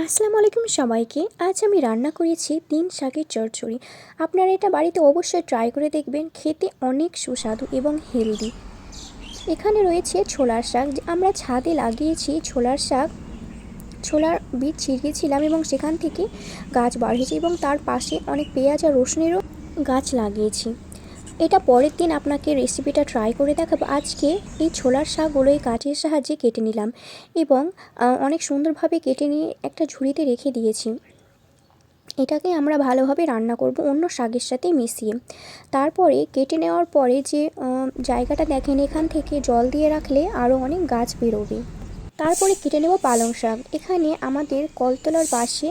আসসালামু আলাইকুম সবাইকে। আজ আমি রান্না করেছি ৩ শাকের চচ্চড়ি। আপনারা এটা বাড়িতে অবশ্যই ট্রাই করে দেখবেন, খেতে অনেক সুস্বাদু এবং হেলদি। এখানে রয়েছে ছোলার শাক, আমরা ছাদে লাগিয়েছি ছোলার শাক। ছোলার বীজ ছিটিয়েছিলাম এবং সেখান থেকে গাছ বার হয়েছে এবং তার পাশে অনেক পেঁয়াজ আর রসুনেরও গাছ লাগিয়েছি। এটা পরের দিন আপনাকে রেসিপিটা ট্রাই করে দেখাবো। আজকে এই ছোলার শাকগুলো এই কাঠের সাহায্যে কেটে নিলাম এবং অনেক সুন্দরভাবে কেটে নিয়ে একটা ঝুড়িতে রেখে দিয়েছি। এটাকে আমরা ভালোভাবে রান্না করব অন্য শাকের সাথে মিশিয়ে। তারপরে কেটে নেওয়ার পরে যে জায়গাটা দেখেন, এখান থেকে জল দিয়ে রাখলে আরও অনেক গাছ বেরোবে। তারপরে কেটে নেব পালং শাক। এখানে আমাদের কলতলার পাশে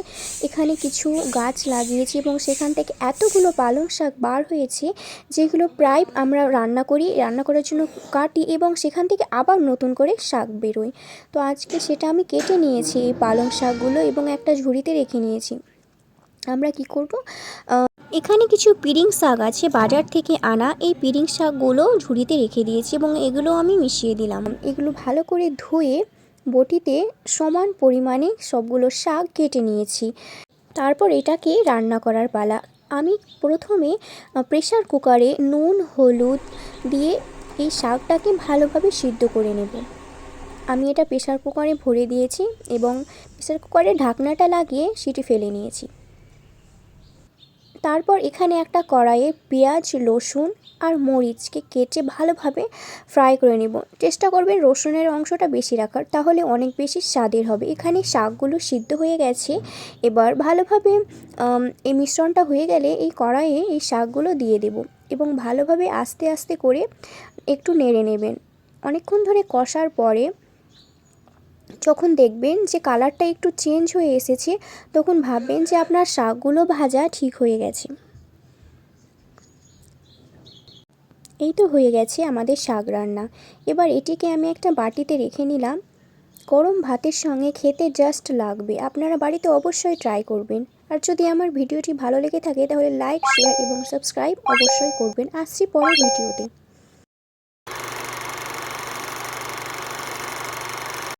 এখানে কিছু গাছ লাগিয়েছি এবং সেখান থেকে এতগুলো পালং শাক বার হয়েছে, যেগুলো প্রায় আমরা রান্না করার জন্য কাটি এবং সেখান থেকে আবার নতুন করে শাক বেরোয়। তো আজকে সেটা আমি কেটে নিয়েছি এই পালং শাকগুলো এবং একটা ঝুড়িতে রেখে নিয়েছি। আমরা কি করব, এখানে কিছু পিরিং শাক আছে বাজার থেকে আনা। এই পিরিং শাকগুলো ঝুড়িতে রেখে দিয়েছি এবং এগুলো আমি মিশিয়ে দিলাম। এগুলো ভালো করে ধুয়ে বটিতে সমান পরিমাণে সবগুলো শাক কেটে নিয়েছি। তারপর এটাকে রান্না করার পালা। আমি প্রথমে প্রেসার কুকারে নুন হলুদ দিয়ে এই শাকটাকে ভালোভাবে সিদ্ধ করে নেব। আমি এটা প্রেসার কুকারে ভরে দিয়েছি এবং প্রেসার কুকারের ঢাকনাটা লাগিয়ে সিটি ফেলে নিয়েছি। তারপর এখানে একটা কড়াইয়ে পেঁয়াজ রসুন আর মরিচকে কেটে ভালোভাবে ফ্রাই করে নেব। চেষ্টা করবেন রসুনের অংশটা বেশি রাখার, তাহলে অনেক বেশি স্বাদের হবে। এখানে শাকগুলো সিদ্ধ হয়ে গেছে। এবার ভালোভাবে এই মিশ্রণটা হয়ে গেলে এই কড়াইয়ে এই শাকগুলো দিয়ে দেব এবং ভালোভাবে আস্তে আস্তে করে একটু নেড়ে নেবেন। অনেকক্ষণ ধরে কষার পরে যখন দেখবেন যে কালারটা একটু চেঞ্জ হয়ে এসেছে, তখন ভাববেন যে আপনার শাকগুলো ভাজা ঠিক হয়ে গেছে। এই তো হয়ে গেছে আমাদের শাক রান্না। এবার এটিকে আমি একটা বাটিতে রেখে নিলাম। গরম ভাতের সঙ্গে খেতে জাস্ট লাগবে। আপনারা বাড়িতে অবশ্যই ট্রাই করবেন। আর যদি আমার ভিডিওটি ভালো লেগে থাকে তাহলে লাইক শেয়ার এবং সাবস্ক্রাইব অবশ্যই করবেন। আসছি পরের ভিডিওতে।